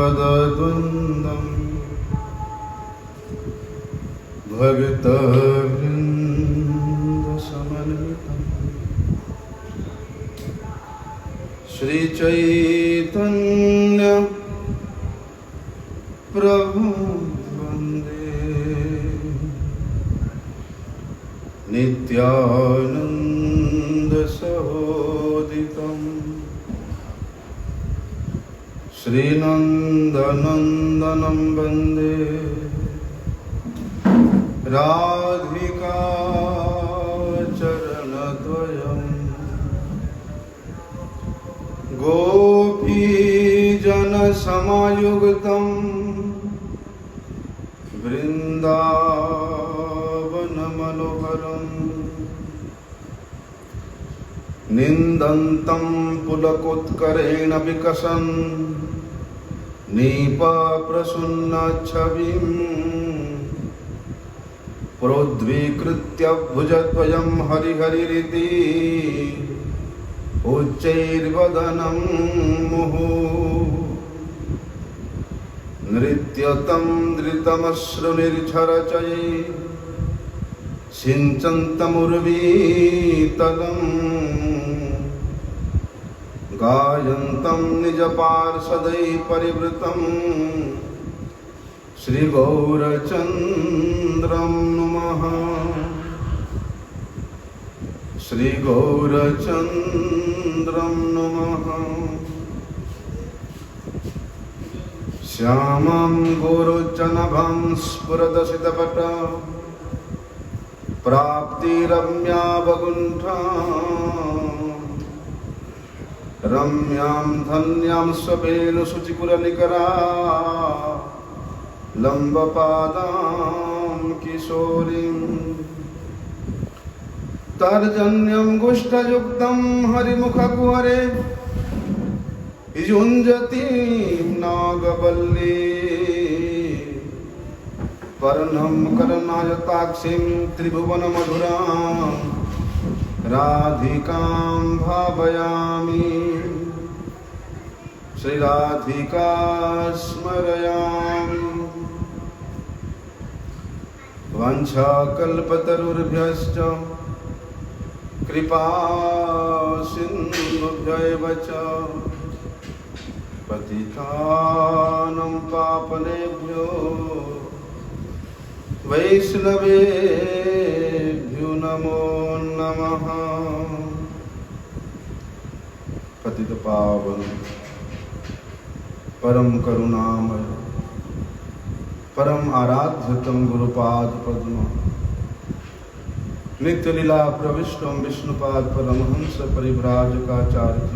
पदद्वन्द्वं भक्तवृन्दसमन्वितं श्रीचैतन्य प्रभु वन्दे नित्यानन्दसहोदितं श्रीनन्दनन्दनं वन्दे राधिका चरणद्वयं गोपीजनसमायुक्तं वृन्दावनमनोहरम् निन्दन्तं पुलकोत्करेण विकसन् नीपप्रसून्नच्छविं प्रोद्वीकृत्य भुजद्वयं हरिहरिरिति उच्चैर्वदनं मुहुः नृत्यतं धृतमश्रुनिर्झरचये सिञ्चन्तमुर्वीतलम् गायन्तं निजपार्षदै परिवृतं श्रीगौरचन्द्रं नुमः श्रीगौरचन्द्रं नुमः श्यामं गुरुजनभं स्फुरदसितपट प्राप्तिरम्या वकुण्ठा रम्यां धन्यां स्ववेणुशुचिकुरनिकरा लम्बपादां किशोरीं तर्जन्यं गुष्ठयुक्तं हरिमुखकुहरे युञ्जतीं नागवल्ली पर्णं कर्णायताक्षीं त्रिभुवनमधुरां राधिकां भावयामि श्रीराधिका स्मरयामि वाञ्छाकल्पतरुर्भ्यश्च कृपा सिन्धुभ्यैव च पतितानं पावनेभ्यो वैष्णवेभ्यो नमो नमः। पतित पावन परम करुणामय परम आराध्यतम गुरुपाद पद्म नित्य लीला प्रविष्टम विष्णुपाद परमहंस परिव्राजकाचार्य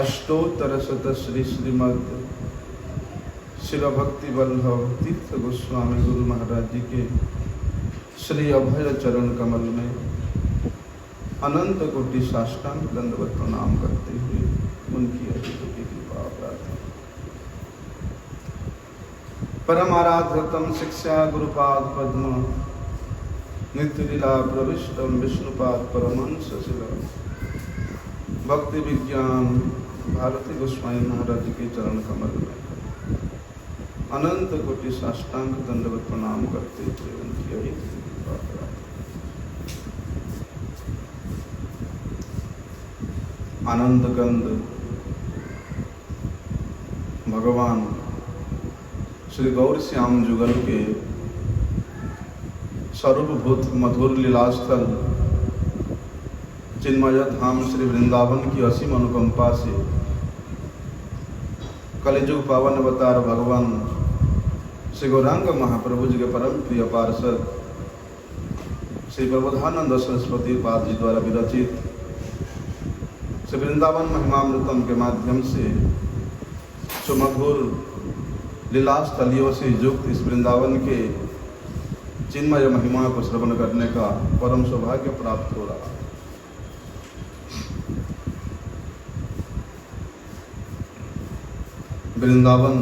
अष्टोत्तर शत श्री श्रीमद शिव भक्ति वल्लभ तीर्थ गोस्वामी गुरु महाराज जी के श्री अभय चरण कमल में अनंत कोटि साष्टांग दंडवत प्रणाम करते हुए उनकी अतिथि की कृपा प्रार्थना। परम आराध्यतम शिक्षा गुरुपाद पद्म नित्य लीला प्रविष्टम विष्णुपाद परमहंस शिव भक्ति विज्ञान भारती गोस्वामी महाराज के चरण कमल में अनंत कोटि साष्टांग दंडवत प्रणाम करते हुए उनकी अहित कृपा प्रार्थना। आनंद कंद भगवान श्री गौर श्याम जुगल के सर्वभूत मधुर लीलास्थल चिन्मय धाम श्री वृंदावन की असीम अनुकंपा से कलिजुग पावन अवतार भगवान श्री गौरांग महाप्रभु जी के परम प्रिय पार्षद श्री प्रबोधानंद सरस्वती पाद जी द्वारा विरचित श्री वृंदावन महिमामृतम के माध्यम से सुमधुर लीलास्थलियों से युक्त इस वृंदावन के चिन्मय महिमा को श्रवण करने का परम सौभाग्य प्राप्त हो रहा। वृंदावन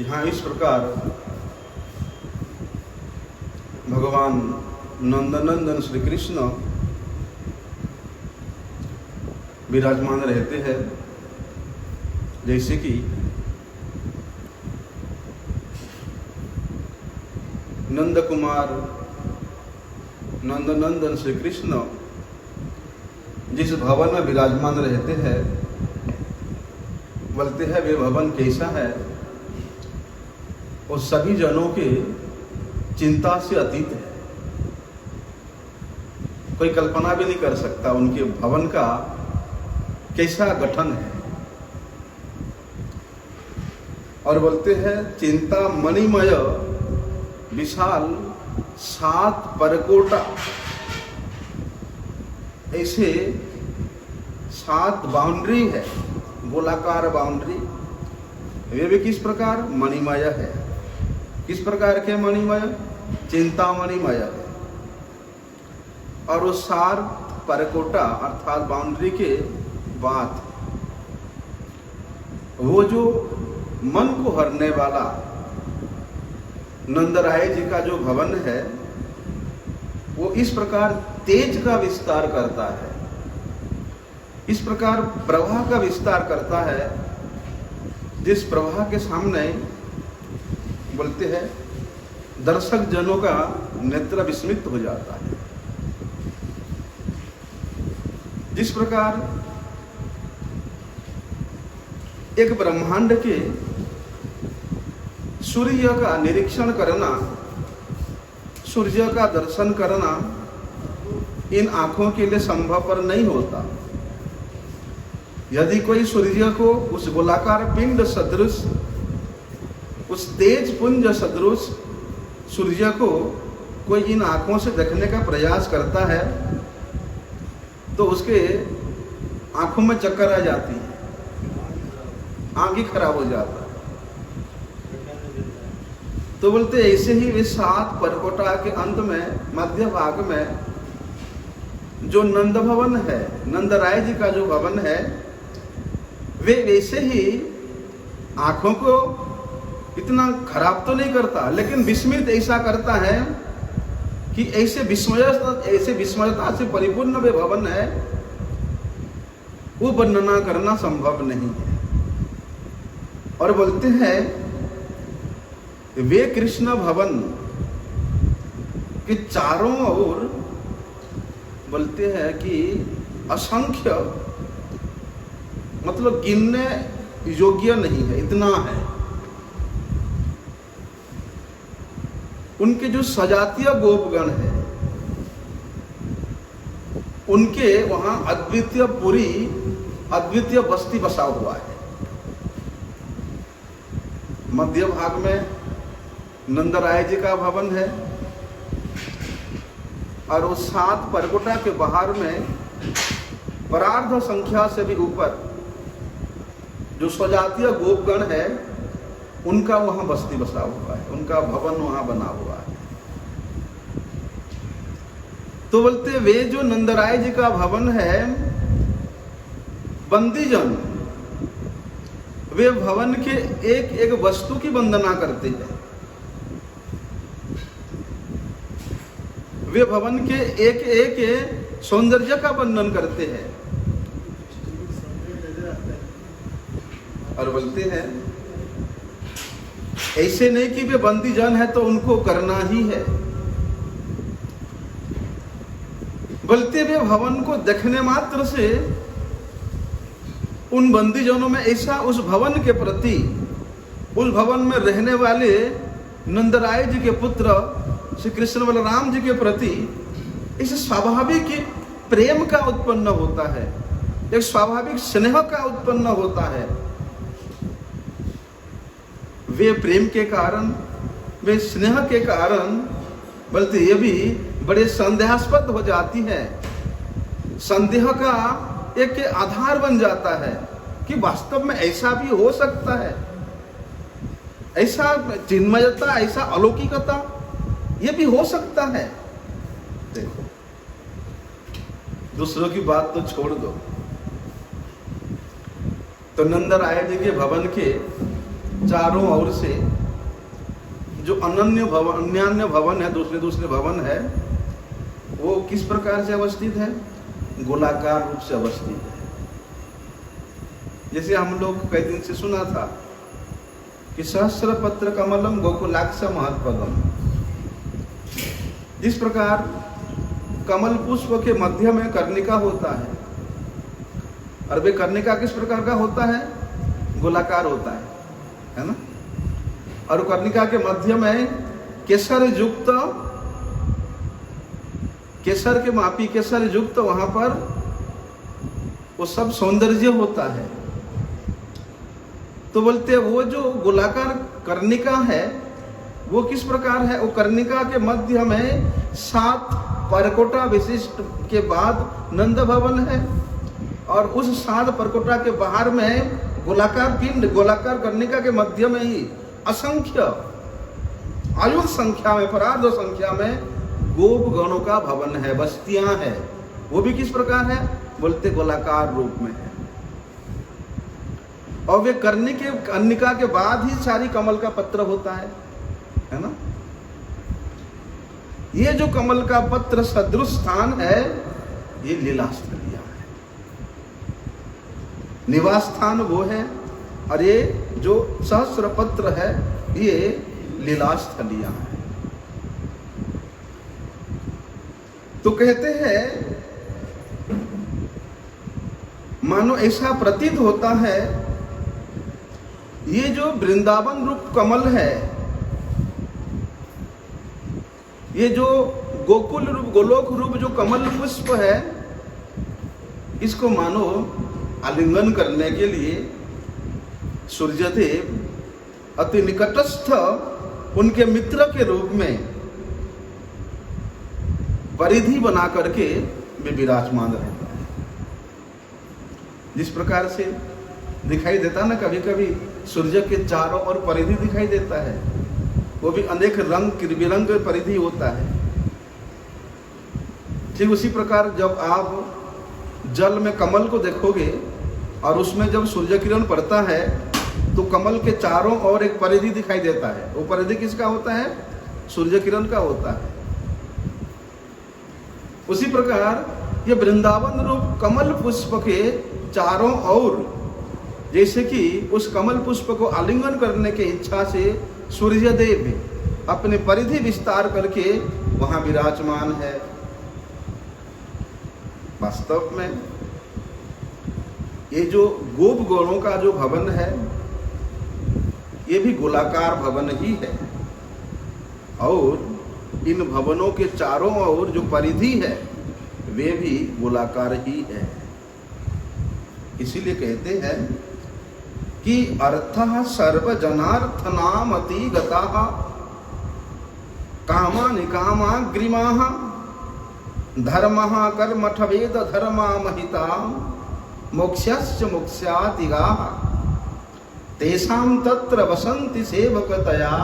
यहाँ इस प्रकार भगवान नंदनंदन श्री कृष्ण विराजमान रहते हैं। जैसे कि नंद कुमार नंदनंदन श्री कृष्ण जिस भवन में विराजमान रहते हैं, बोलते हैं वे भवन कैसा है, वो सभी जनों के चिंता से अतीत है। कोई कल्पना भी नहीं कर सकता उनके भवन का कैसा गठन है। और बोलते हैं चिंता मणिमय विशाल 7 परकोटा, ऐसे 7 बाउंड्री है, गोलाकार बाउंड्री। वे भी किस प्रकार मणिमय है। किस प्रकार के मणिमय? चिंता मणिमय है। और वो 7 परकोटा अर्थात बाउंड्री के बाद वो जो मन को हरने वाला नंदराय जी का जो भवन है, वो इस प्रकार तेज का विस्तार करता है, इस प्रकार प्रवाह का विस्तार करता है, जिस प्रवाह के सामने बोलते हैं दर्शक जनों का नेत्र विस्मित हो जाता है। जिस प्रकार एक ब्रह्मांड के सूर्य का निरीक्षण करना, सूर्य का दर्शन करना इन आंखों के लिए संभवपर नहीं होता। यदि कोई सूर्य को उस गोलाकार पिंड सदृश, उस तेज पुंज सदृश सूर्य को कोई इन आंखों से देखने का प्रयास करता है तो उसके आंखों में चक्कर आ जाती है, आंख ही खराब हो जाता है। तो बोलते ऐसे ही वे 7 परकोटा के अंत में मध्य भाग में जो नंद भवन है, नंदराय जी का जो भवन है, वे वैसे ही आंखों को इतना खराब तो नहीं करता, लेकिन विस्मित ऐसा करता है कि ऐसे विस्मयता से परिपूर्ण वे भवन है, वो वर्णना करना संभव नहीं है। और बोलते हैं वे कृष्ण भवन के चारों ओर बोलते हैं कि असंख्य, मतलब गिनने योग्य नहीं है, इतना है। उनके जो सजातीय गोपगण है, उनके वहां अद्वितीय पुरी, अद्वितीय बस्ती बसा हुआ है। मध्य भाग में नंदराय जी का भवन है और वो 7 परकोटा के बाहर में परार्ध संख्या से भी ऊपर जो स्वजातीय गोपगण है, उनका वहां बस्ती बसा हुआ है, उनका भवन वहां बना हुआ है। तो बोलते वे जो नंदराय जी का भवन है, बंदीजन वे भवन के एक एक वस्तु की वंदना करते हैं। वे भवन के एक एक सौंदर्य का वर्णन करते हैं और बोलते हैं ऐसे नहीं कि वे बंदी जन है तो उनको करना ही है। बोलते वे भवन को देखने मात्र से उन बंदी जनों में ऐसा उस भवन के प्रति, उस भवन में रहने वाले नंदराय जी के पुत्र श्री कृष्ण बलराम जी के प्रति इस स्वाभाविक प्रेम का उत्पन्न होता है, एक स्वाभाविक स्नेह का उत्पन्न होता है। वे प्रेम के कारण, वे स्नेह के कारण बोलते ये भी बड़े संदेहास्पद हो जाती है। संदेह का एक आधार बन जाता है कि वास्तव में ऐसा भी हो सकता है, ऐसा चिन्मयता, ऐसा अलौकिकता ये भी हो सकता है। देखो, दूसरों की बात तो छोड़ दो, तो नंदराय जी के भवन के चारों ओर से जो अन्य भवन है, दूसरे भवन है, वो किस प्रकार से अवस्थित है? गोलाकार रूप से अवस्थित है। जैसे हम लोग कई दिन से सुना था कि सहस्र पत्र कमलम गोकुलाक्ष महत्पदम, इस प्रकार कमल पुष्प के मध्य में कर्णिका होता है, और वे कर्णिका किस प्रकार का होता है? गोलाकार होता है ना। और कर्णिका के मध्य में केसर युक्त, केसर के मापी केसर युक्त वहां पर वो सब सौंदर्य होता है। तो बोलते वो जो गोलाकार कर्णिका है वो किस प्रकार है? वो कर्णिका के मध्य में 7 परकोटा विशिष्ट के बाद नंद भवन है, और उस 7 परकोटा के बाहर में गोलाकार पिंड, गोलाकार कर्णिका के मध्य में ही असंख्य आयुध संख्या में, परार्ध संख्या में गोप गणों का भवन है, बस्तियां है। वो भी किस प्रकार है? बोलते गोलाकार रूप में है। और वे कर्णिका के बाद ही सारी कमल का पत्र होता है ना। ये जो कमल का पत्र सदृश स्थान है ये लीलास्थलिया है, निवास स्थान वो है, और ये जो सहस्र पत्र है ये लीलास्थलिया है। तो कहते हैं मानो ऐसा प्रतीत होता है ये जो वृंदावन रूप कमल है, ये जो गोकुल रूप, गोलोक रूप जो कमल पुष्प है, इसको मानो आलिंगन करने के लिए सूर्यदेव अति निकटस्थ उनके मित्र के रूप में परिधि बना करके वे विराजमान रहते हैं। जिस प्रकार से दिखाई देता ना कभी कभी सूर्य के चारों ओर परिधि दिखाई देता है, वो भी अनेक रंग बिरंग परिधि होता है। ठीक उसी प्रकार जब आप जल में कमल को देखोगे और उसमें जब सूर्य किरण पड़ता है तो कमल के चारों ओर एक परिधि दिखाई देता है। वो परिधि किसका होता है? सूर्य किरण का होता है। उसी प्रकार ये वृंदावन रूप कमल पुष्प के चारों ओर, जैसे कि उस कमल पुष्प को आलिंगन करने की इच्छा से सूर्यदेव अपने परिधि विस्तार करके वहां विराजमान है। वास्तव में ये जो गोप गणों का जो भवन है ये भी गोलाकार भवन ही है, और इन भवनों के चारों ओर जो परिधि है वे भी गोलाकार ही है। इसीलिए कहते हैं कि अर्थः सर्वजनार्थनामति गताः कामा निकामाग्रिमाः धर्मः कर्मठवेद धर्मा महिता मोक्षस्य मोक्षातिगाः तेषां तत्र वसन्ति सेवकतया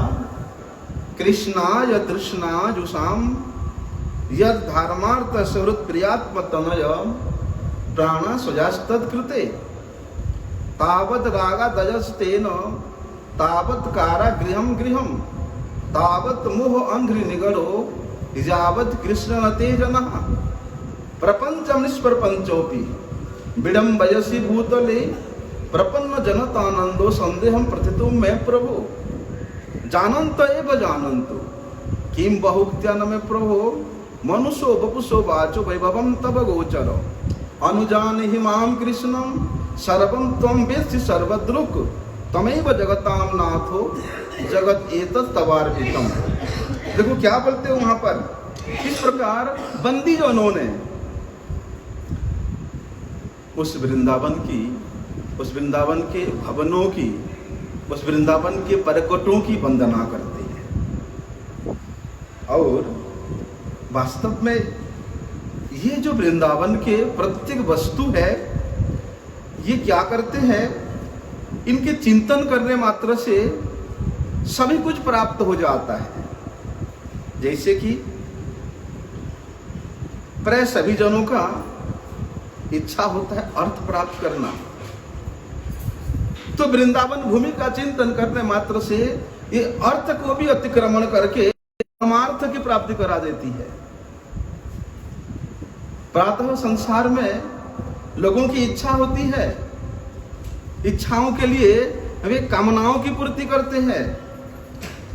कृष्णाय तृष्णाजुषां यद्धर्मार्थ सुहृत् प्रियात्मतनय प्राणा स्वजास्तत्कृते तावत् रागादयस्तेन तावत् कारागृहं गृहं तावत् मोह अंध्रि निगरो यावत् कृष्ण नते जनः प्रपंचम निष्प्रपंचोपि विडम्बयसि भूतले प्रपन्न जनतानंदो संदेहं प्रथितुं मे प्रभो जानन्त एव जानन्तु किं बहुक्त्या न मे प्रभो मनुष्यो वपुषो वाचो वैभवं तव गोचर अनुजानीहि मां कृष्णं सर्वं त्वं वेत्सि सर्वदृक् तमेव जगतां नाथो जगत एतत् तवार्पितम्। देखो क्या बोलते हो वहां पर, किस प्रकार बंदी जनों ने उस वृंदावन की, उस वृंदावन के भवनों की, उस वृंदावन के परकटों की वंदना करते हैं। और वास्तव में ये जो वृंदावन के प्रत्येक वस्तु है ये क्या करते हैं, इनके चिंतन करने मात्र से सभी कुछ प्राप्त हो जाता है। जैसे कि प्राय सभी जनों का इच्छा होता है अर्थ प्राप्त करना, तो वृंदावन भूमि का चिंतन करने मात्र से ये अर्थ को भी अतिक्रमण करके परमार्थ की प्राप्ति करा देती है। प्रातः संसार में लोगों की इच्छा होती है इच्छाओं के लिए वे कामनाओं की पूर्ति करते हैं।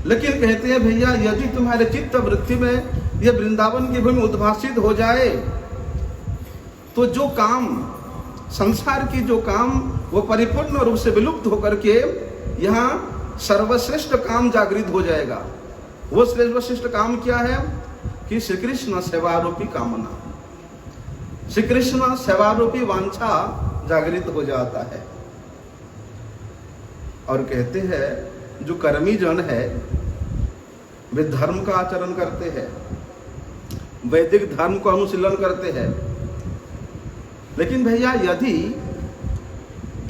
लेकिन कहते हैं भैया यदि तुम्हारे चित्त वृत्ति में यह वृंदावन की भूमि उद्भासित हो जाए तो जो काम, संसार की जो काम, वो परिपूर्ण रूप से विलुप्त होकर के यहाँ सर्वश्रेष्ठ काम जागृत हो जाएगा। वो सर्वश्रेष्ठ काम क्या है कि श्री कृष्ण सेवारूपी कामना, श्री कृष्ण सेवारूपी वांछा जागृत हो जाता है। और कहते हैं जो कर्मी जन है वे धर्म का आचरण करते हैं, वैदिक धर्म को अनुशीलन करते हैं। लेकिन भैया यदि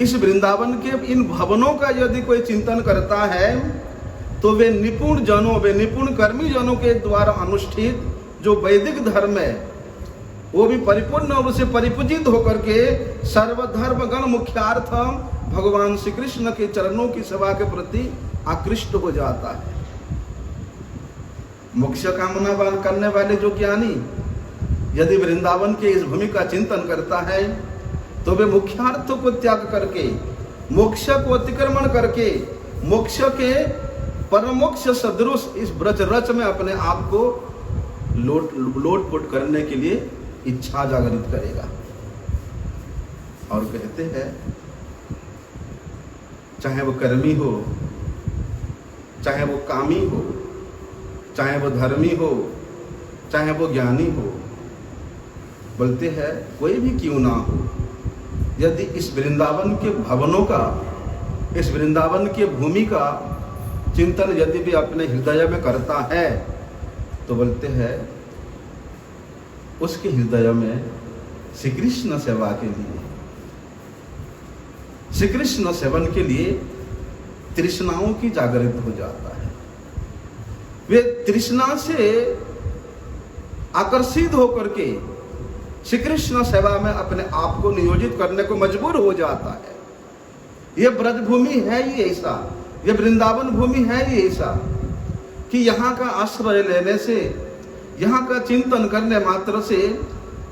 इस वृंदावन के इन भवनों का यदि कोई चिंतन करता है तो वे निपुण जनों, वे निपुण कर्मी जनों के द्वारा अनुष्ठित जो वैदिक धर्म है वो भी परिपूर्ण रूप से परिपूजित होकर के सर्वधर्म गण मुख्यार्थ भगवान श्री कृष्ण के चरणों की सेवा के प्रति आकृष्ट हो जाता है। मोक्ष कामना करने वाले जो ज्ञानी यदि वृंदावन के इस भूमि का चिंतन करता है तो वे मुख्यार्थ को त्याग करके, मोक्ष को अतिक्रमण करके, मोक्ष के परमोक्ष सदृश इस ब्रज रच में अपने आप को लोटपोट करने के लिए इच्छा जागृत करेगा। और कहते हैं चाहे वो कर्मी हो, चाहे वो कामी हो, चाहे वो धर्मी हो, चाहे वो ज्ञानी हो, बोलते हैं कोई भी क्यों ना हो, यदि इस वृंदावन के भवनों का, इस वृंदावन के भूमि का चिंतन यदि भी अपने हृदय में करता है तो बोलते हैं उसके हृदय में श्री कृष्ण सेवा के लिए, श्री कृष्ण सेवन के लिए तृष्णाओं की जागृत हो जाता है। वे तृष्णा से आकर्षित होकर के श्री कृष्ण सेवा में अपने आप को नियोजित करने को मजबूर हो जाता है। यह ब्रजभूमि है ही ऐसा, यह वृंदावन भूमि है ही ऐसा कि यहाँ का आश्रय लेने से, यहाँ का चिंतन करने मात्र से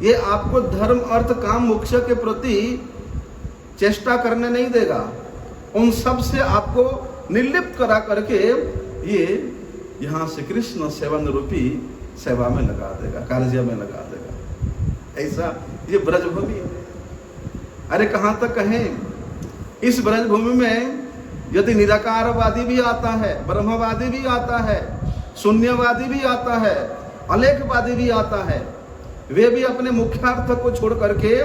ये आपको धर्म अर्थ काम मोक्ष के प्रति चेष्टा करने नहीं देगा। उन सब से आपको निर्लिप्त करा करके ये यहाँ श्री कृष्ण सेवन रूपी सेवा में लगा देगा, कार्य में लगा देगा। ऐसा ये ब्रजभूमि है। अरे कहाँ तक कहें, इस ब्रजभूमि में यदि निराकारवादी भी आता है, ब्रह्मवादी भी आता है, शून्यवादी भी आता है, अलेखवादी भी आता है, वे भी अपने मुख्यार्थ को छोड़ करके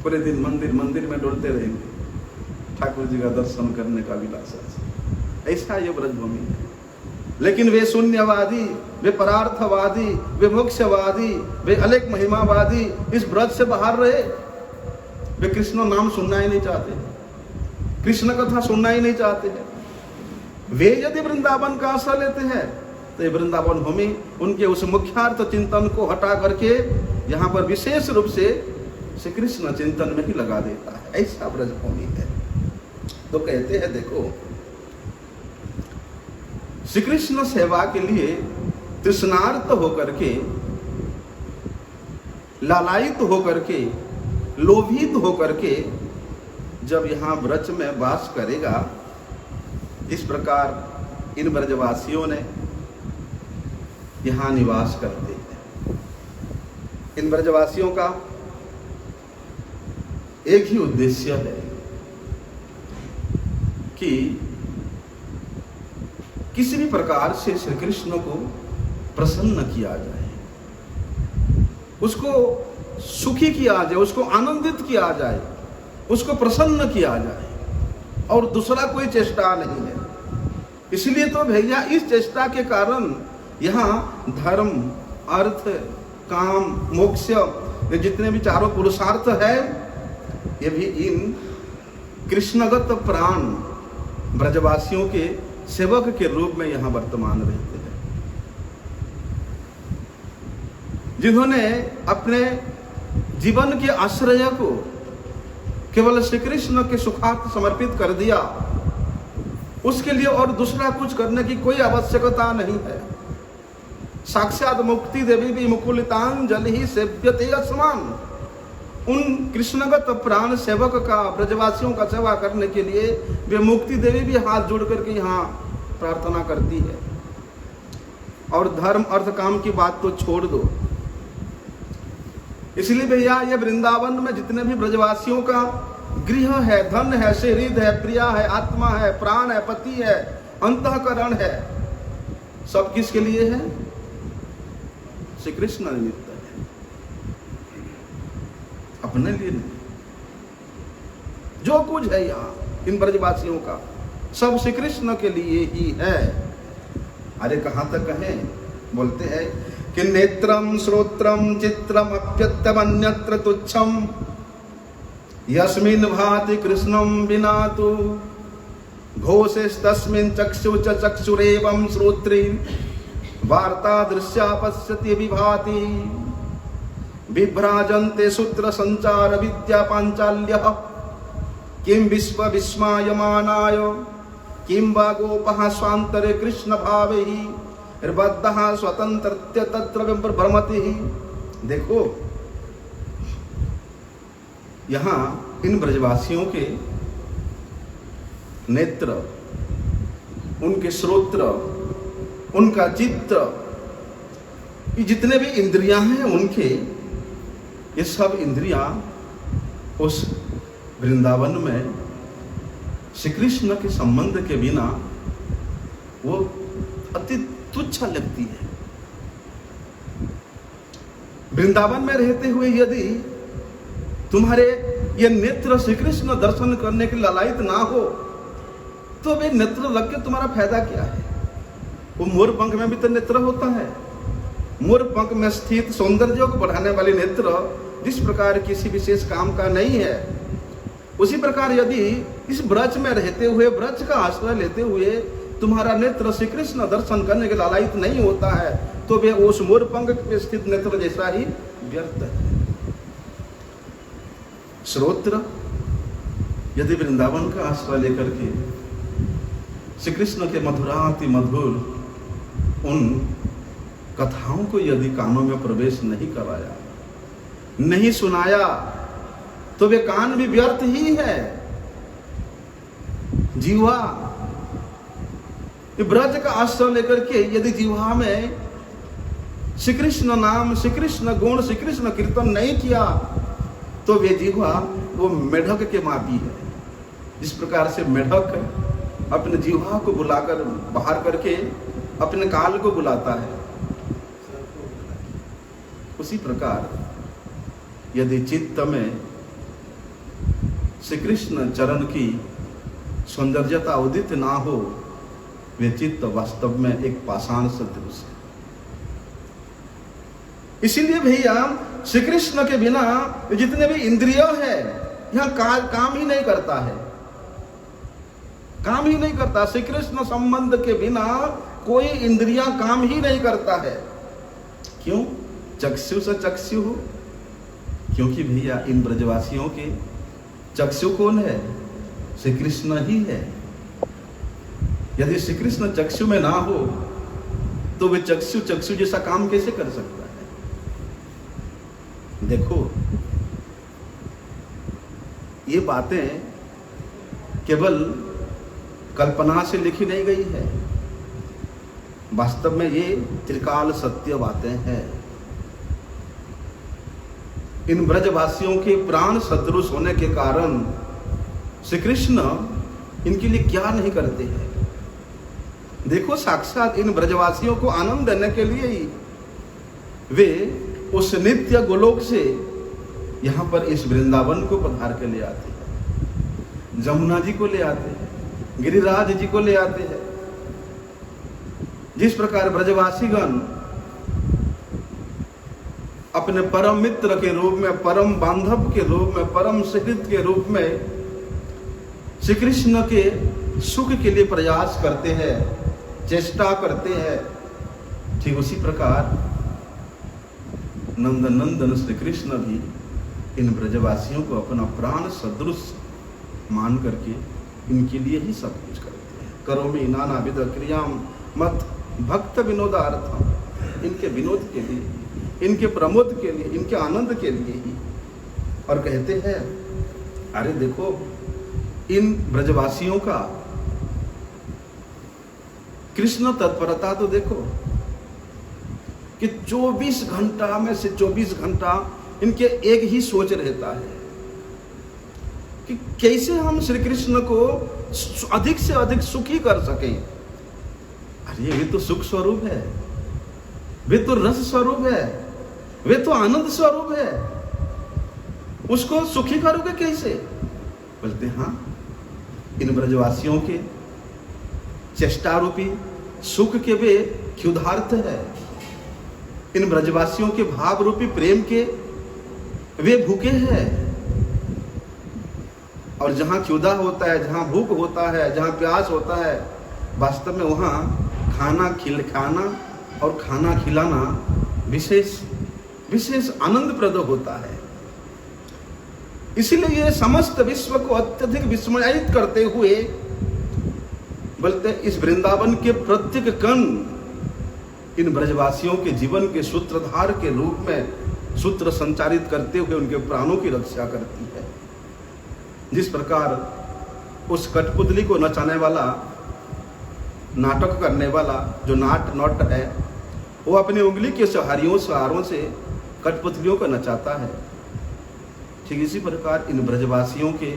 पूरे दिन मंदिर मंदिर में डोलते रहेंगे, ठाकुर जी का दर्शन करने का विलासा। ऐसा ये ब्रजभूमि है। लेकिन वे शून्यवादी, वे परार्थवादी, वे मोक्षवादी, वे अलेख महिमावादी इस ब्रज से बाहर रहे। वे कृष्ण नाम सुनना ही नहीं चाहते, कृष्ण कथा सुनना ही नहीं चाहते हैं। वे यदि वृंदावन का आश्रय लेते हैं तो ये वृंदावन भूमि उनके उस मुख्यार्थ चिंतन को हटा करके यहाँ पर विशेष रूप से श्री कृष्ण चिंतन में ही लगा देता है। ऐसा ब्रजभूमि है। तो कहते हैं देखो, श्री कृष्ण सेवा के लिए तृष्णार्त होकर के, लालायित होकर के, लोभित होकर के जब यहाँ ब्रज में वास करेगा, इस प्रकार इन ब्रजवासियों ने यहाँ निवास करते हैं। इन ब्रजवासियों का एक ही उद्देश्य है कि किसी भी प्रकार से श्री कृष्ण को प्रसन्न किया जाए, उसको सुखी किया जाए, उसको आनंदित किया जाए, उसको प्रसन्न किया जाए, और दूसरा कोई चेष्टा नहीं है। इसलिए तो भैया इस चेष्टा के कारण यहाँ धर्म अर्थ काम मोक्ष ये जितने भी चारों पुरुषार्थ है ये भी इन कृष्णगत प्राण ब्रजवासियों के सेवक के रूप में यहाँ वर्तमान रहते हैं, जिन्होंने अपने जीवन के आश्रय को केवल श्री कृष्ण के सुखार्थ समर्पित कर दिया। उसके लिए और दूसरा कुछ करने की कोई आवश्यकता नहीं है। साक्षात मुक्ति देवी भी मुकुलितांजलि सेव्यते अस्मान। उन कृष्णगत प्राण सेवक का, ब्रजवासियों का सेवा करने के लिए वे मुक्ति देवी भी हाथ जोड़ करके यहाँ प्रार्थना करती है। और धर्म अर्थ काम की बात तो छोड़ दो। इसलिए भैया ये वृंदावन में जितने भी ब्रजवासियों का गृह है, धन है, शरीर है, प्रिया है, आत्मा है, प्राण है, पति है, अंतःकरण है, सब किसके लिए है? श्री कृष्ण निमित्त है, अपने लिए नहीं। जो कुछ है यहाँ इन ब्रजवासियों का सब श्री कृष्ण के लिए ही है। अरे कहां तक कहें? बोलते हैं कि नेत्रम श्रोत्रम चित्रम अप्यत्यमन्यत्र तुच्छम यस्मिन् भाति कृष्णम विना तु घोषेस्तस्मिन् चक्षु च चक्षुरेवं श्रोत्री वार्ता दृश्या पश्यति विभाति विभ्राजन्ते सूत्र संचार विद्या पांचाल्यः किं विश्व विस्मायमानाय किं वा गोपः स्वान्तरे कृष्ण भावैः बद्धः स्वतंत्रत्य तत्र भ्रमति। देखो यहाँ इन ब्रजवासियों के नेत्र, उनके श्रोत्र, उनका चित्त, ये जितने भी इंद्रियां हैं उनके, ये सब इंद्रियां उस वृंदावन में श्री कृष्ण के संबंध के बिना वो अति तुच्छ लगती है। वृंदावन में रहते हुए यदि तुम्हारे ये नेत्र श्री कृष्ण दर्शन करने के लालायित ना हो तो वे नेत्र लग के तुम्हारा फायदा क्या है? वो मोर पंख में भी तो नेत्र होता है। मोर पंख में स्थित सौंदर्य को बढ़ाने वाले नेत्र जिस प्रकार किसी विशेष काम का नहीं है, उसी प्रकार यदि इस ब्रज में रहते हुए, ब्रज का आश्रय लेते हुए तुम्हारा नेत्र श्री कृष्ण दर्शन करने के लालायित नहीं होता है तो वे उस मोर पंख में स्थित नेत्र जैसा ही व्यर्थ है। श्रोत्र यदि वृंदावन का आश्रय लेकर के श्री कृष्ण के मधुराति मधुर उन कथाओं को यदि कानों में प्रवेश नहीं कराया, नहीं सुनाया, तो वे कान भी व्यर्थ ही है। जीवा ब्रज का आश्रय लेकर के यदि जीवा में श्री कृष्ण नाम, श्री कृष्ण गुण, श्री कृष्ण कीर्तन नहीं किया तो वे जीवा वो मेढक के मापी है। जिस प्रकार से मेढक अपने जीवा को बुलाकर बाहर करके अपने काल को बुलाता है, उसी प्रकार यदि चित्त में श्री कृष्ण चरण की सौंदर्यता उदित ना हो, वे चित्त वास्तव में एक पाषाण सदृश है। इसीलिए भैया श्री कृष्ण के बिना जितने भी इंद्रिय है यहाँ काम ही नहीं करता है, काम ही नहीं करता। श्री कृष्ण संबंध के बिना कोई इंद्रियां काम ही नहीं करता है। क्यों? चक्षु से चक्षु हो, क्योंकि भैया इन ब्रजवासियों के चक्षु कौन है? श्री कृष्ण ही है। यदि श्री कृष्ण चक्षु में ना हो तो वे चक्षु जैसा काम कैसे कर सकता है? देखो ये बातें केवल कल्पना से लिखी नहीं गई है, वास्तव में ये त्रिकाल सत्य बातें हैं। इन ब्रजवासियों के प्राण सदृश होने के कारण श्री कृष्ण इनके लिए क्या नहीं करते हैं। देखो साक्षात इन ब्रजवासियों को आनंद देने के लिए ही वे उस नित्य गोलोक से यहाँ पर इस वृंदावन को पधार के ले आते हैं, जमुना जी को ले आते हैं, गिरिराज जी को ले आते हैं। जिस प्रकार ब्रजवासीगण अपने परम मित्र के रूप में, परम बांधव के रूप में, परम सहित के रूप में श्री कृष्ण के सुख के लिए प्रयास करते हैं, चेष्टा करते हैं, ठीक उसी प्रकार नंदन श्री कृष्ण भी इन ब्रजवासियों को अपना प्राण सदृश मान करके इनके लिए ही सब कुछ करते हैं। करोमि नानाविध क्रियाम मत भक्त विनोदार्थम। इनके विनोद के लिए, इनके प्रमोद के लिए, इनके आनंद के लिए ही। और कहते हैं अरे देखो इन ब्रजवासियों का कृष्ण तत्परता तो देखो कि 24 घंटा में से 24 घंटा इनके एक ही सोच रहता है कि कैसे हम श्री कृष्ण को अधिक से अधिक सुखी कर सकें। अरे वे तो सुख स्वरूप है, वे तो रस स्वरूप है, वे तो आनंद स्वरूप है, उसको सुखी करोगे कैसे? बोलते हाँ, इन ब्रजवासियों के चेष्टा रूपी सुख के वे क्षुधार्थ है, इन ब्रजवासियों के भाव रूपी प्रेम के वे भूखे हैं। और जहां क्षुधा होता है, जहां भूख होता है, जहां प्यास होता है, वास्तव में वहां खाना और खाना खिलाना विशेष आनंदप्रद होता है। इसलिए ये समस्त विश्व को अत्यधिक विस्मयित करते हुए बोलते इस वृंदावन के प्रत्येक कण इन ब्रजवासियों के जीवन के सूत्रधार के रूप में सूत्र संचारित करते हुए उनके प्राणों की रक्षा करती है। जिस प्रकार उस कठपुतली को नचाने वाला, नाटक करने वाला जो नट है, वो अपनी उंगली के सहारों से कठपुतलियों को नचाता है, ठीक इसी प्रकार इन ब्रजवासियों के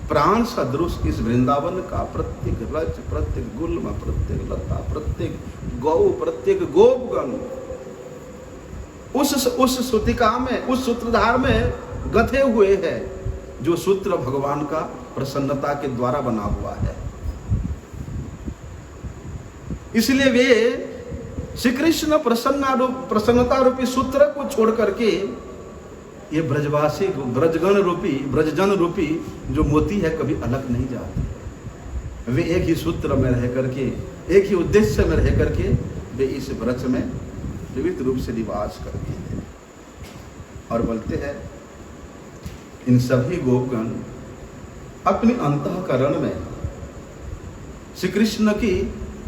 प्राण सदृश इस वृंदावन का प्रत्येक रज, प्रत्येक गुल्म, प्रत्येक लता, प्रत्येक गौ, प्रत्येक गोपगण उस सूतिका में, उस सूत्रधार में गथे हुए हैं, जो सूत्र भगवान का प्रसन्नता के द्वारा बना हुआ है। इसलिए वे श्री कृष्ण प्रसन्नता रूपी सूत्र को छोड़ करके ये ब्रजवासी ब्रजजन रूपी जो मोती है कभी अलग नहीं जाते। वे एक ही सूत्र में रह करके, एक ही उद्देश्य में रह करके वे इस ब्रज में विविध रूप से निवास करते हैं। और बोलते हैं इन सभी गोपगण अपने अंतःकरण में श्री कृष्ण की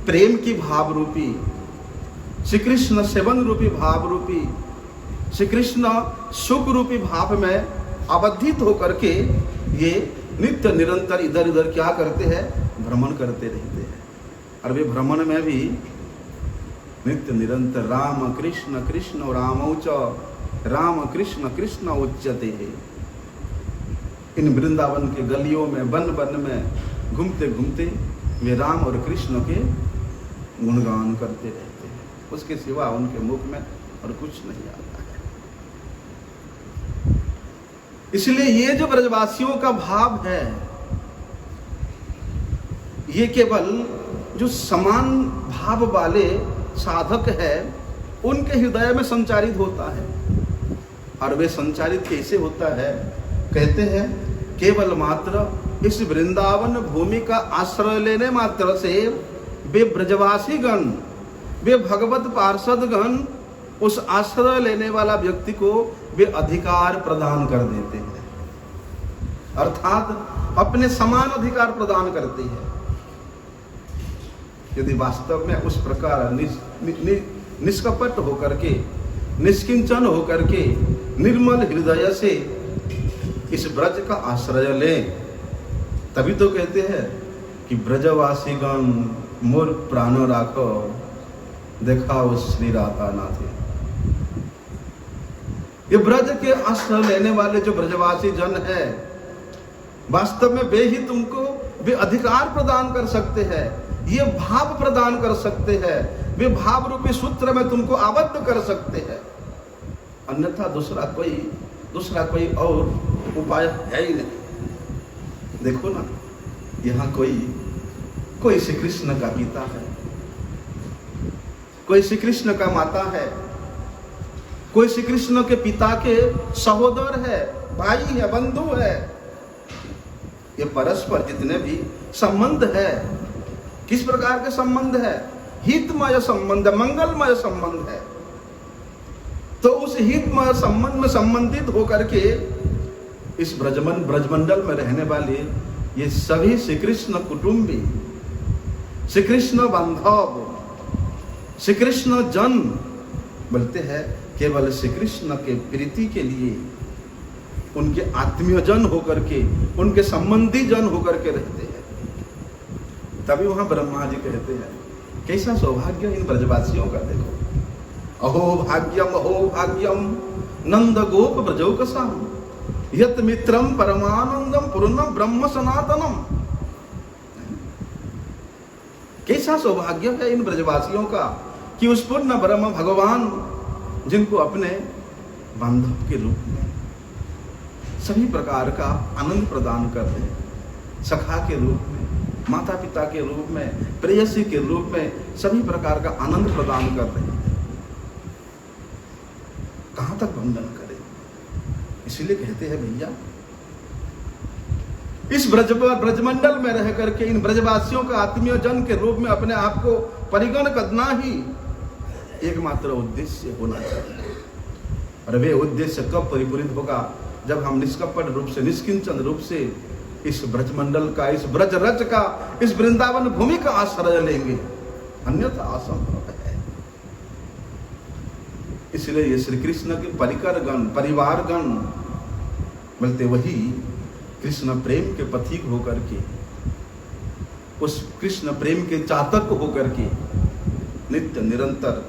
प्रेम की भाव रूपी, श्री कृष्ण सेवन रूपी भाव रूपी, श्री कृष्ण सुख रूपी भाव में आबद्धित होकर के ये नित्य निरंतर इधर उधर क्या करते हैं, भ्रमण करते रहते हैं। और वे भ्रमण में भी नित्य निरंतर राम कृष्ण कृष्ण रामौच, राम कृष्ण कृष्ण उच्यते है। इन वृंदावन के गलियों में, वन वन में घूमते घूमते वे राम और कृष्ण के गुणगान करते रहते हैं। उसके सिवा उनके मुख में और कुछ नहीं आता है। इसलिए ये जो ब्रजवासियों का भाव है, ये केवल जो समान भाव वाले साधक है उनके हृदय में संचारित होता है। और वे संचारित कैसे होता है? कहते हैं केवल मात्र इस वृंदावन भूमि का आश्रय लेने मात्र से वे ब्रजवासी गण, वे भगवत पार्षद गण उस आश्रय लेने वाला व्यक्ति को वे अधिकार प्रदान कर देते हैं, अर्थात अपने समान अधिकार प्रदान करते हैं। यदि वास्तव में उस प्रकार निष्कपट होकर के, निष्किंचन होकर के, निर्मल हृदय से इस ब्रज का आश्रय लें, तभी तो कहते हैं कि ब्रजवासी गण मोर प्राण राखो, देखाओ श्री राधा नाथे। ये ब्रज के आश्रय लेने वाले जो ब्रजवासी जन है, वास्तव में वे ही तुमको वे अधिकार प्रदान कर सकते हैं, ये भाव प्रदान कर सकते हैं, वे भाव रूपी सूत्र में तुमको आबद्ध कर सकते हैं। अन्यथा दूसरा कोई और उपाय है ही नहीं। देखो ना, यहाँ कोई श्री कृष्ण का पिता है, कोई श्री कृष्ण का माता है, कोई श्री कृष्ण के पिता के सहोदर है, भाई है, बंधु है। ये परस्पर जितने भी संबंध है, किस प्रकार के संबंध है? हितमय संबंध, मंगलमय संबंध है। तो उस हितमय संबंध में संबंधित होकर के इस ब्रजमंडल में रहने वाले ये सभी श्री कृष्ण कुटुंबी, श्री कृष्ण बांधव, श्री कृष्ण जन बोलते हैं केवल श्री कृष्ण के प्रीति के लिए उनके आत्मीय जन होकर के, उनके संबंधी जन होकर के रहते हैं। तभी वहां ब्रह्मा जी कहते हैं कैसा सौभाग्य इन ब्रजवासियों का, देखो अहो भाग्यम नंद गोप ब्रजौकसम यत मित्रम परमानंदम पूर्णम ब्रह्म सनातनम। कैसा सौभाग्य है इन ब्रजवासियों का कि उस पूर्ण ब्रह्म भगवान जिनको अपने बांधव के रूप में सभी प्रकार का आनंद प्रदान करते हैं, सखा के रूप में, माता पिता के रूप में, प्रेयसी के रूप में सभी प्रकार का आनंद प्रदान कर रहे हैं, कहां तक वंदन करें। इसलिए कहते हैं भैया इस ब्रजमंडल में रह करके इन ब्रजवासियों का आत्मीय जन के रूप में अपने आप को परिगण करना ही एकमात्र उद्देश्य होना चाहिए। और वे उद्देश्य कब परिपूरित होगा, जब हम निष्कपट रूप से, निष्किंचन रूप से इस ब्रजमंडल का, इस ब्रज रज का, इस वृंदावन भूमि का आश्रय लेंगे, अन्यथा असंभव है। इसलिए ये श्री कृष्ण के परिकर गण, परिवार गण बोलते वही कृष्ण प्रेम के पथिक होकर के, उस कृष्ण प्रेम के चातक होकर के नित्य निरंतर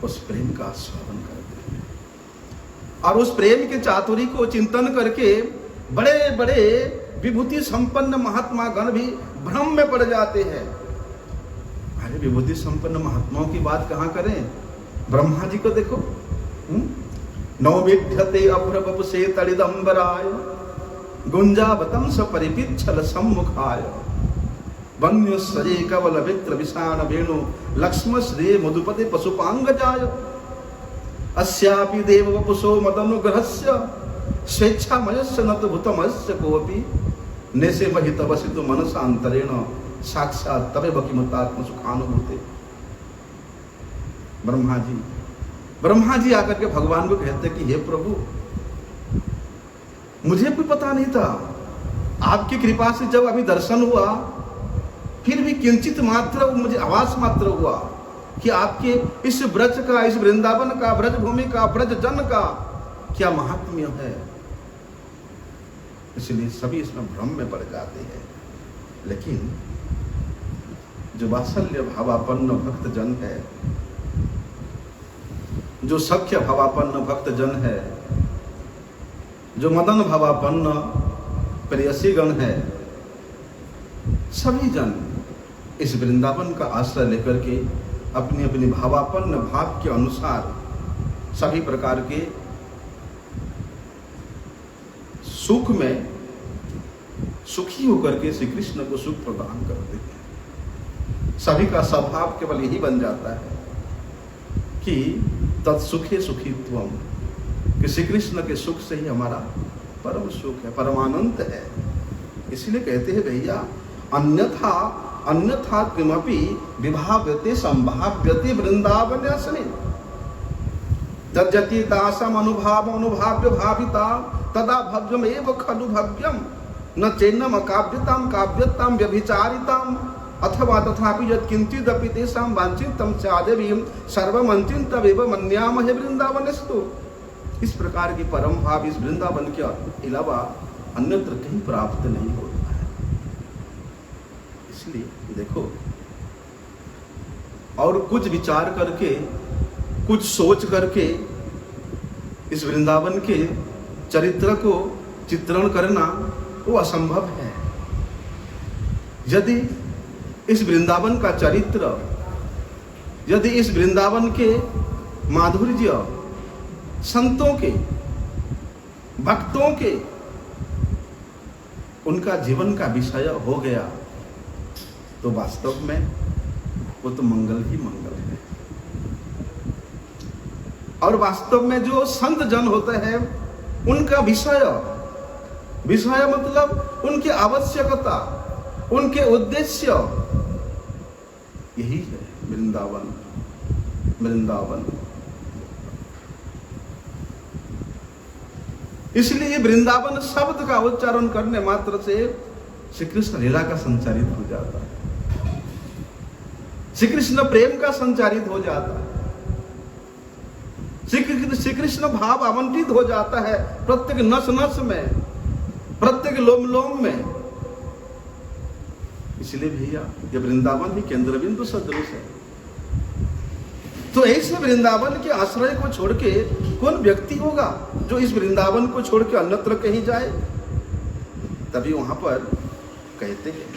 उस प्रेम का आस्वादन करते हैं। और उस प्रेम के चातुरी को चिंतन करके बड़े बड़े विभूति संपन्न महात्मा गण भी भ्रम में पड़ जाते हैं। अरे विभूति संपन्न महात्माओं की बात कहां करें, ब्रह्मा जी को देखो, नवविध्यते अभ्रवपुषे तड़िदंबराय गुंजावतम स परिपिच्छल सम्मुखाय वन्य सजे कवल वित्र विषाण वेणु लक्ष्म श्री मधुपते पशुपांगजाय अस्यापि देव वपुषो मदनुग्रहस्य स्वेच्छामयस्य न तु भूतमस्य कोऽपि नेसे महित वसितु मनसांतरेण साक्षात् तवे बकिमतात्म सुखानुभूते। ब्रह्मा जी आकर के भगवान को कहते कि हे प्रभु, मुझे भी पता नहीं था, आपकी कृपा से जब अभी दर्शन हुआ फिर भी किंचित मात्र मुझे आवास मात्र हुआ कि आपके इस ब्रज का, इस वृंदावन का, ब्रज भूमि का, ब्रज जन का क्या महात्म्य है। इसलिए सभी इसमें भ्रम में पड़ जाते हैं। लेकिन जो वात्सल्य भावापन्न भक्त जन है, जो सख्य भावापन्न भक्त जन है, जो मदन भावापन्न प्रेयसी गण है, सभी जन इस वृंदावन का आश्रय लेकर के अपनी अपनी भावापन्न भाव के अनुसार सभी प्रकार के सुख में सुखी होकर के श्री कृष्ण को सुख प्रदान करते हैं। सभी का स्वभाव केवल यही बन जाता है कि तत्सुखे सुखीत्वम, कि श्री कृष्ण के सुख से ही हमारा परम सुख है, परमानंद है। इसलिए कहते हैं भैया अन्यथा किमपि विभाव्यते संभाव्यते वृंदावन्यासने तज्जति दासम अनुभाव्य भाविता तदा भव्यम एव खलु भव्यम न चेन्नम काव्यताम काव्यताम व्यभिचारिताम अथवा तथापि यत् किंचिदपि तेषां वांछितं स्यादेवीं सर्वमंचितमेव मन्यामहे वृंदावनेस्तु। इस प्रकार की परम भाव इस वृंदावन के अलावा अन्यत्र कहीं प्राप्त नहीं होता है। इसलिए देखो, और कुछ विचार करके, कुछ सोच करके इस वृंदावन के चरित्र को चित्रण करना वो असंभव है। यदि इस वृंदावन का चरित्र, यदि इस वृंदावन के माधुर्य संतों के, भक्तों के, उनका जीवन का विषय हो गया तो वास्तव में वो तो मंगल ही मंगल है। और वास्तव में जो संत जन होते हैं उनका विषय मतलब उनकी आवश्यकता, उनके उद्देश्य यही है वृंदावन। इसलिए वृंदावन शब्द का उच्चारण करने मात्र से श्री कृष्ण लीला का संचारित हो जाता है। श्री कृष्ण प्रेम का संचारित हो जाता है, श्री कृष्ण भाव आवंटित हो जाता है प्रत्येक नस नस में, प्रत्येक लोम लोम में। इसलिए भैया ये वृंदावन ही केंद्र बिंदु सदृश है। तो ऐसे वृंदावन के आश्रय को छोड़ के कौन व्यक्ति होगा जो इस वृंदावन को छोड़ के अन्यत्र कहीं जाए? तभी वहां पर कहते हैं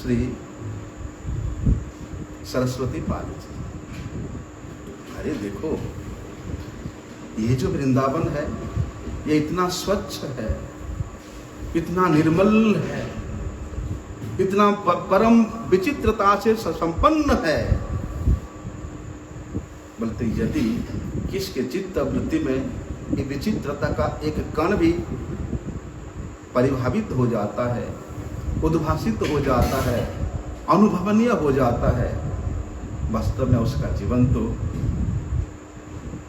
श्री सरस्वती पाद जी, अरे देखो ये जो वृंदावन है ये इतना स्वच्छ है, इतना निर्मल है, इतना परम विचित्रता से संपन्न है। बोलते यदि किसके चित्त वृत्ति में ये विचित्रता का एक कण भी परिभावित हो जाता है, उद्भासित हो जाता है, अनुभवनीय हो जाता है, वास्तव में उसका जीवन तो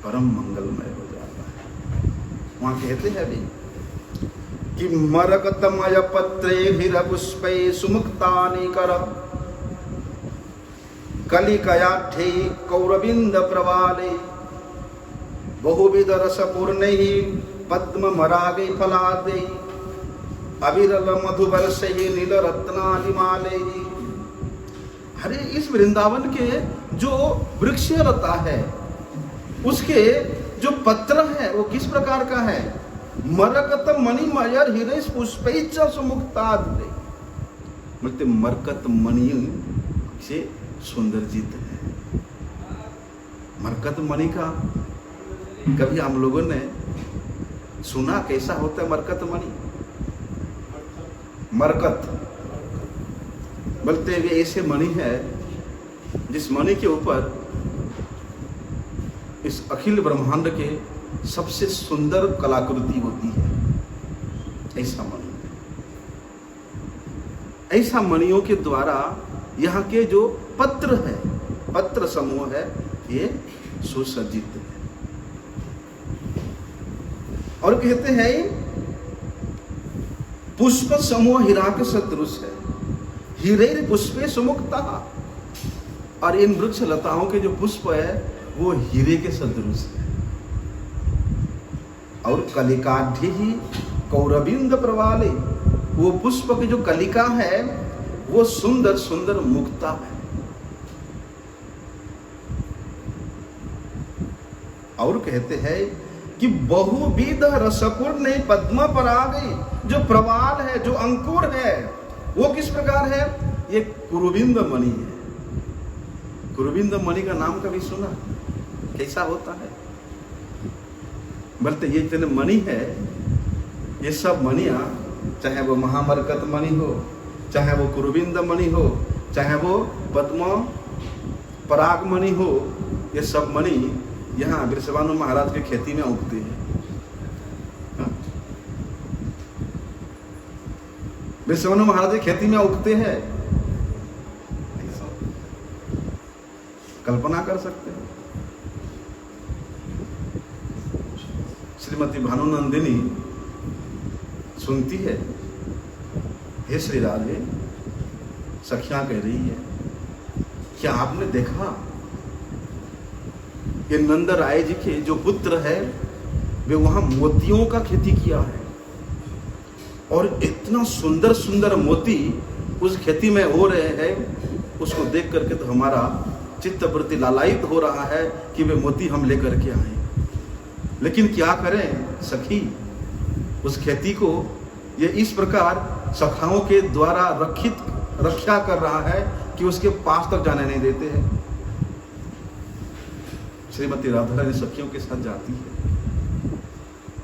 परम मंगलमय हो जाता है। वहां कहते हैं भी कि मरकतमय पत्रे पुष्पे सुमुक्तानि कर कलिकयाठे कौरविंद प्रवाले बहुविध रसपूर्णे पद्म मरागे फलादे अविरल मधुवर्षे नील रत्नादिमाले। अरे इस वृंदावन के जो वृक्ष लता है उसके जो पत्र है वो किस प्रकार का है? मरकत मणिमयर हिरे पुष्पैच सुमुक्ताद। बोलते मरकत मणि से सुंदरजित है। मरकत मणि का कभी हम लोगों ने सुना कैसा होता है मरकत मणि? मरकत बोलते हुए ऐसे मणि है जिस मणि के ऊपर इस अखिल ब्रह्मांड के सबसे सुंदर कलाकृति होती है। ऐसा मणि, ऐसा मणियों के द्वारा यहाँ के जो पत्र है, पत्र समूह है, ये सुसज्जित है। और कहते हैं पुष्प समूह हीरा के सदृश है, हीरे पुष्पे सुमुक्ता। और इन वृक्ष लताओं के जो पुष्प है वो हीरे के सदृश है। और कलिकाढ़ी ही कौरविंद प्रवाले, वो पुष्प की जो कलिका है वो सुंदर सुंदर मुक्ता है। और कहते हैं कि बहुविध रसपूर्ण पद्म परागे, जो प्रवाल है, जो अंकुर है, वो किस प्रकार है? ये कुरुविंद मणि है। कुरुविंद मणि का नाम कभी सुना? कैसा होता है? बोलते ये इतने मणि है, ये सब मणियां, चाहे वो महामरकत मणि हो, चाहे वो कुरुविंद मणि हो, चाहे वो पद्म पराग मणि हो, ये सब मणि यहाँ वृषभानु महाराज के खेती में उगते हैं। वृषभानु महाराज की खेती में उगते हैं, कल्पना कर सकते हैं। श्रीमती भानुनंदिनी सुनती है, हे श्री राधे, सखियां कह रही है, क्या आपने देखा ये नंद राय जी के जो पुत्र है वे वहां मोतियों का खेती किया है, और इतना सुंदर सुंदर मोती उस खेती में हो रहे हैं, उसको देख करके तो हमारा चित्त प्रति लालायित हो रहा है कि वे मोती हम लेकर के आए। लेकिन क्या करें सखी, उस खेती को ये इस प्रकार सखाओं के द्वारा रक्षा कर रहा है कि उसके पास तक जाने नहीं देते हैं। श्रीमती राधा रानी सखियों के साथ जाती है,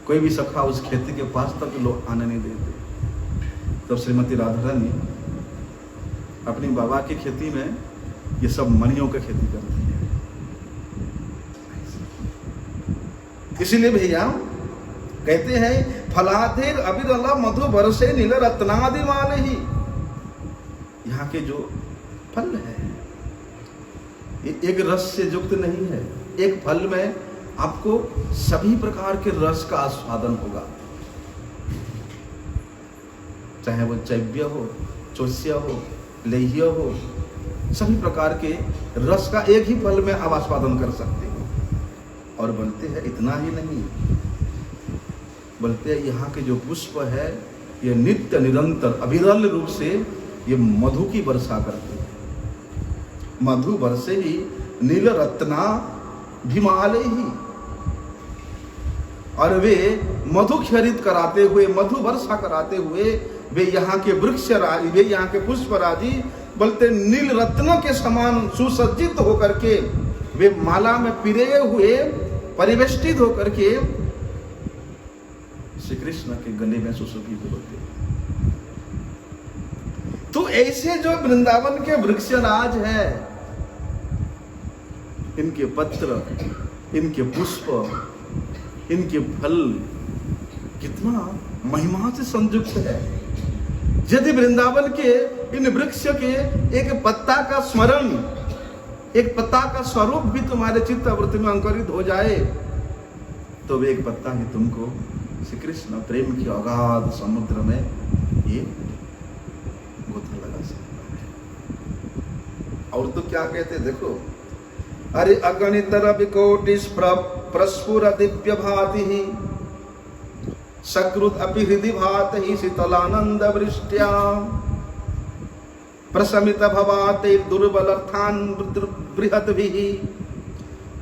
कोई भी सखा उस खेती के पास तक लोग आने नहीं देते। तब श्रीमती राधा रानी अपनी बाबा की खेती में ये सब मणियों की खेती करती है। इसीलिए भैया कहते हैं फलाधेर अविरल मधु बरसे नील रत्नादि माले ही। यहाँ के जो फल है ये एक रस से युक्त नहीं है। एक फल में आपको सभी प्रकार के रस का आस्वादन होगा, चाहे वो चैव्य हो, चोष्य हो, लेह्य हो, सभी प्रकार के रस का एक ही पल में आप आस्वादन कर सकते हो। और बोलते हैं इतना ही नहीं, बोलते हैं यहाँ के जो पुष्प है ये नित्य निरंतर अविरल रूप से ये मधु की वर्षा करते हैं। मधु वर्षे ही नील रत्ना भीमालय ही, और वे मधु क्षरित कराते हुए, मधु वर्षा कराते हुए वे यहाँ के वृक्ष राजी, वे यहाँ के पुष्प राजी बोलते नील रत्नों के समान सुसज्जित होकर के वे माला में पिरे हुए परिवेष्टित होकर के श्री कृष्ण के गले में सुशोभित होते। तो ऐसे जो वृंदावन के वृक्षराज है, इनके पत्र, इनके पुष्प, इनके फल कितना महिमा से संयुक्त है। यदि वृंदावन के इन वृक्ष के एक पत्ता का स्मरण, एक पत्ता का स्वरूप भी तुम्हारे चित्तवृत्ति में अंकुरित हो जाए तो वे एक पत्ता ही तुमको श्री कृष्ण प्रेम की अगाध समुद्र में ये गोता लगा सकता है। और तो क्या कहते देखो, अरे अगणित रवि कोटि प्रस्फुर दिव्य भाति ही सकृत अपि हृदि भात ही शीतलानंद वृष्ट्या प्रशमित भवाते दुर्बलर्थान बृहत भी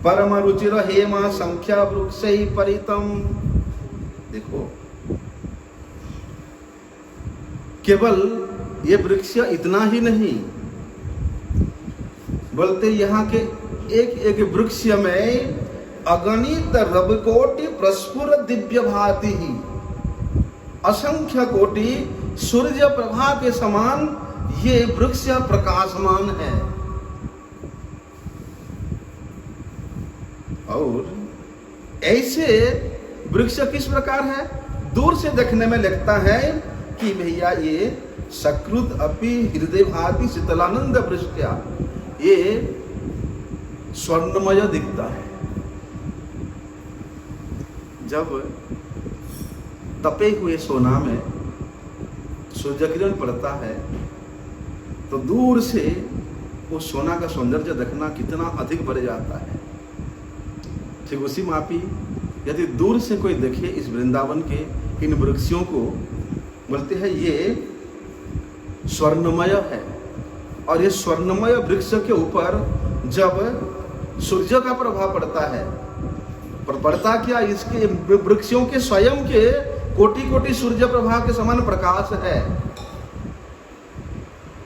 परम रुचिर हेमा संख्या वृक्ष ही परितम। देखो केवल ये वृक्ष इतना ही नहीं, बोलते यहाँ के एक एक वृक्ष में अगणित रविकोटि प्रस्फुर दिव्य भाति ही, असंख्य कोटि सूर्य प्रभा के समान ये वृक्ष प्रकाशमान है। और ऐसे वृक्ष किस प्रकार है, दूर से देखने में लगता है कि भैया ये सकृत अपि हृदय भाति शीतलानंद वृष्ट्या, ये स्वर्णमय दिखता है। जब तपे हुए सोना में सूर्य किरण पड़ता है तो दूर से वो सोना का सौंदर्य देखना कितना अधिक बढ़ जाता है। ठीक उसी मापी यदि दूर से कोई देखे इस वृंदावन के इन वृक्षों को, बोलते हैं ये स्वर्णमय है। और ये स्वर्णमय वृक्ष के ऊपर जब सूर्य का प्रभाव पड़ता है, पर पड़ता क्या, इसके वृक्षों के स्वयं के कोटि कोटि सूर्य प्रभा के समान प्रकाश है।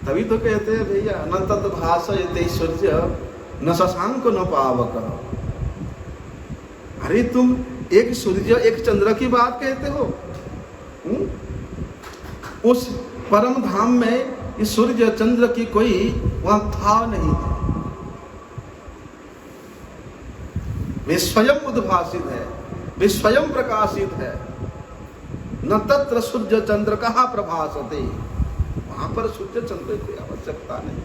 तभी तो कहते हैं भैया न तत् भासयते सूर्य न शशांक न पावक। अरे तुम एक सूर्य एक चंद्र की बात कहते हो, उस परम धाम में इस सूर्य चंद्र की कोई वहां था नहीं है। वे स्वयं उद्भासित है, वे स्वयं प्रकाशित है। न तत्र सूर्य चंद्र कहाँ प्रभासते, वहां पर सूर्य चंद्र की आवश्यकता नहीं।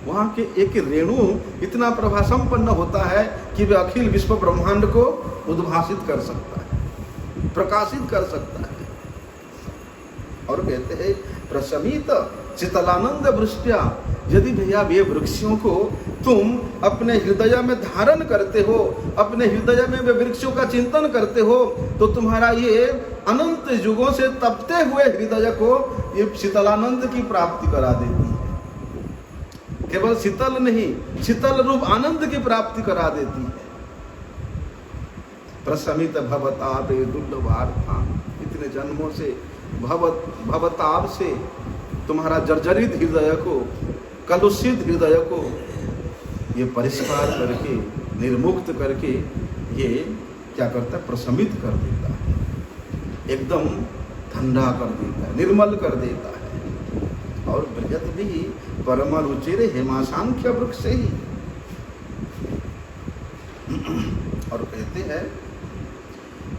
वहां के एक रेणु इतना प्रभा संपन्न होता है कि वह अखिल विश्व ब्रह्मांड को उद्भासित कर सकता है, प्रकाशित कर सकता है। और कहते हैं प्रशमित शीतलानंद वृष्ट्या, यदि भैया वे वृक्षों को तुम अपने हृदय में धारण करते हो, अपने हृदय में वे वृक्षों का चिंतन करते हो, तो तुम्हारा ये अनंत युगों से तपते हुए हृदय को ये शीतलानंद की प्राप्ति करा देती है। केवल शीतल नहीं, शीतल रूप आनंद की प्राप्ति करा देती है। प्रशमित भवताप दुर्लभार्थान, इतने जन्मों से भवताप से तुम्हारा जर्जरित हृदय को, कलुषित हृदय को ये परिष्कार करके, निर्मुक्त करके ये क्या करता है, प्रशमित कर देता है, एकदम ठंडा कर देता है, निर्मल कर देता है। और बृहत भी परम रुचिर हेमाशांख्य वृक्ष ही। और कहते हैं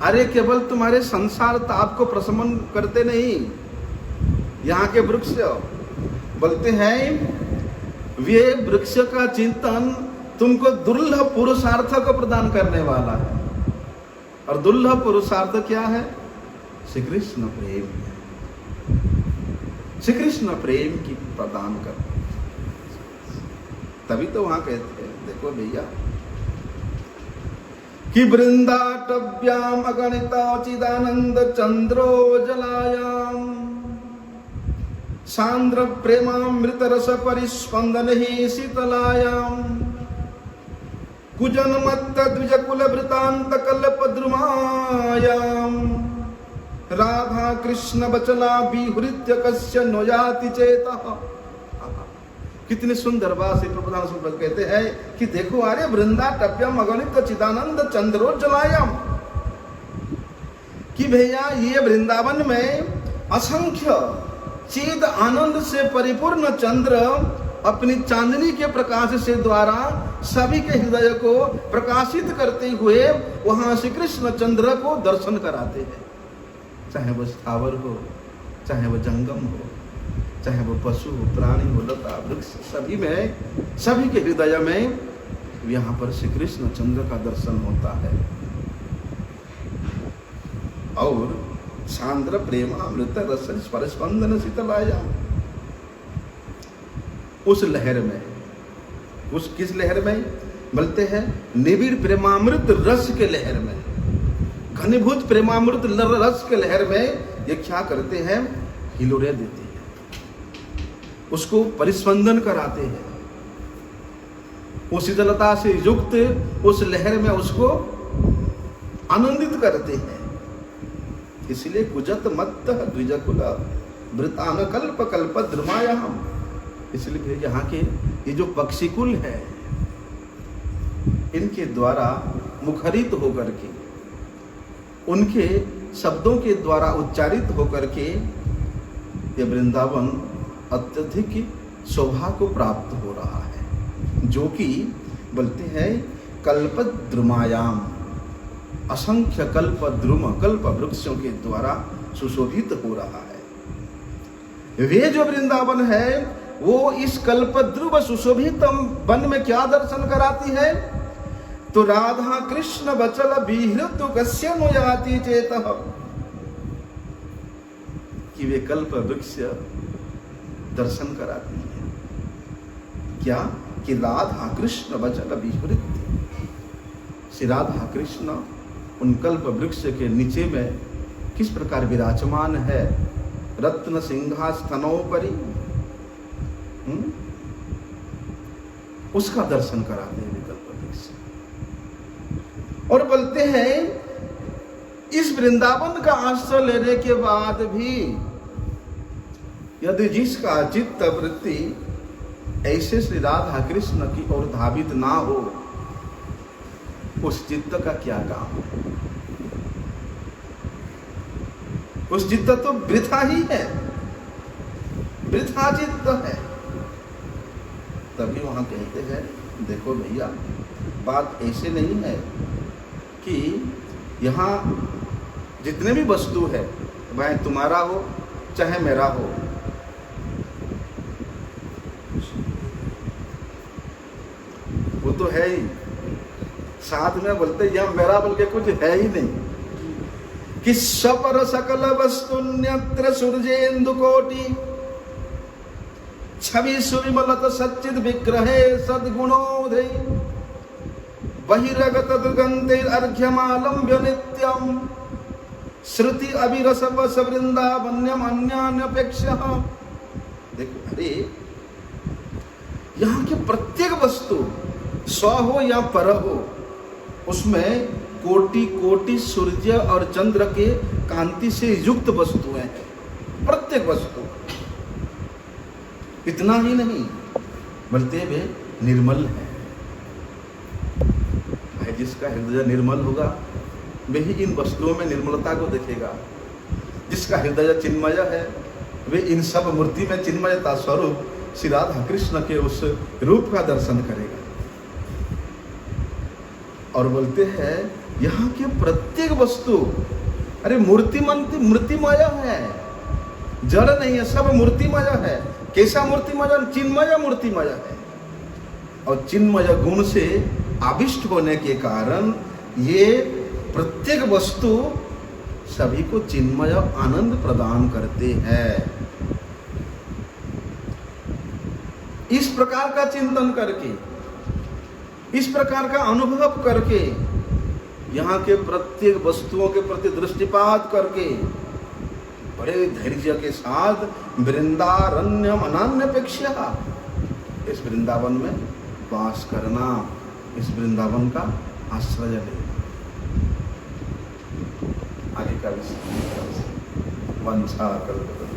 अरे केवल तुम्हारे संसार ताप को प्रशमन करते नहीं, यहाँ के वृक्ष बोलते हैं वे वृक्ष का चिंतन तुमको दुर्लभ पुरुषार्थ को प्रदान करने वाला है। और दुर्लभ पुरुषार्थ क्या है, श्री कृष्ण प्रेम। श्री कृष्ण प्रेम की प्रदान कर। तभी तो वहां कहते हैं, देखो भैया, कि वृंदाटव्याम अगणिता चिदानंद चंद्रो जलायाम सांद्र प्रेमामृत रस परिस्पंदन ही शीतलायाम कुजन मत्त द्विजकुल वृतांत कल्प द्रुमायाम राधा कृष्ण बचला विहृत्य कस्य नोयाति चेतः। कितनी सुंदर बात से प्रभुदान सुंदर कहते हैं कि देखो, अरे वृंदाटव्यम अगणित चिदानंद चंद्रोज्जलायम, कि भैया ये वृंदावन में असंख्य चिद आनंद से परिपूर्ण चंद्र अपनी चांदनी के प्रकाश से द्वारा सभी के हृदय को प्रकाशित करते हुए वहां श्री कृष्ण चंद्र को दर्शन कराते हैं। चाहे वो स्थावर हो, चाहे वो जंगम हो, चाहे वो पशु हो, प्राणी हो, लता वृक्ष, सभी में, सभी के हृदय में यहाँ पर श्री कृष्ण चंद्र का दर्शन होता है। और सांद्र प्रेमामृत रस स्पर्शंदन शीतलाया, उस लहर में, उस किस लहर में बोलते हैं, निबिड़ प्रेमामृत रस के लहर में, घनीभूत प्रेमामृत रस के लहर में ये क्या करते हैं, हिलोरे देते हैं, उसको परिस्पंदन कराते हैं, उस शीतलता से युक्त उस लहर में उसको आनंदित करते हैं। इसलिए कुजत मत्त द्विजकुल वृतान कल्प कल्प द्रुमायाम, इसलिए यहाँ के ये जो पक्षीकुल है, इनके द्वारा मुखरित होकर के, उनके शब्दों के द्वारा उच्चारित होकर के ये वृंदावन अत्यधिक शोभा को प्राप्त हो रहा है, जो कि बोलते हैं कल्प द्रुमायाम, असंख्य कल्प द्रुम, कल्प वृक्षों के द्वारा सुशोभित हो रहा है। वे जो वृंदावन है वो इस कल्प ध्रुव सुशोभित वन में क्या दर्शन कराती है, तो राधा कृष्ण बचल विहृत कस्य नुयाति चेतः, कि वे कल्प वृक्ष दर्शन कराती है। क्या कि राधा कृष्ण बचल विहृत, श्री राधा कृष्ण उन कल्प वृक्ष के नीचे में किस प्रकार विराजमान है, रत्न सिंहासनोपरि, उसका दर्शन कराते हैं कल्प वृक्ष। और बोलते हैं इस वृंदावन का आश्रय लेने के बाद भी यदि जिसका चित्त वृत्ति ऐसे श्री राधा कृष्ण की ओर धावित ना हो, उस चित्त का क्या काम है, उस चित्त तो वृथा ही है, वृथा चित्त है। तभी वहां कहते हैं, देखो भैया, बात ऐसे नहीं है कि यहाँ जितने भी वस्तु है, वह तुम्हारा हो चाहे मेरा हो, वो तो है ही, साथ में बोलते यह मेरा बोल के कुछ है ही नहीं, कि सपर सकल वस्तुन्यत्र सूर्येन्दु कोटि छवि सुविमलत सच्चिद विग्रहे सद्गुणोदय बहिर्गत दुर्गंधे अर्घ्यमालम्ब्य नित्यम श्रुति अभिरस वस वृंदावन्यम अन्यान्यपेक्ष्य। देखो, अरे यहाँ की प्रत्येक वस्तु स्व हो या पर हो, उसमें कोटि कोटि सूर्य और चंद्र के कांति से युक्त वस्तुएं हैं, प्रत्येक वस्तु। इतना ही नहीं, बोलते वे निर्मल है। भाई, जिसका हृदय निर्मल होगा वही इन वस्तुओं में निर्मलता को देखेगा। जिसका हृदय चिन्मय है वे इन सब मूर्ति में चिन्मयता स्वरूप श्री राधा कृष्ण के उस रूप का दर्शन करेगा। और बोलते हैं यहाँ के प्रत्येक वस्तु अरे मूर्तिमय है, जड़ नहीं है, सब मूर्तिमय है। कैसा मूर्तिमय? चिन्मय मूर्तिमय है। और चिन्मय गुण से आविष्ट होने के कारण ये प्रत्येक वस्तु सभी को चिन्मय आनंद प्रदान करते हैं। इस प्रकार का चिंतन करके, इस प्रकार का अनुभव करके, यहाँ के प्रत्येक वस्तुओं के प्रति दृष्टिपात करके बड़े धैर्य के साथ वृंदारण्यम अनान्यपेक्षा इस वृंदावन में वास करना, इस वृंदावन का आश्रय लेना। आगे का विषय वंशा कल्पना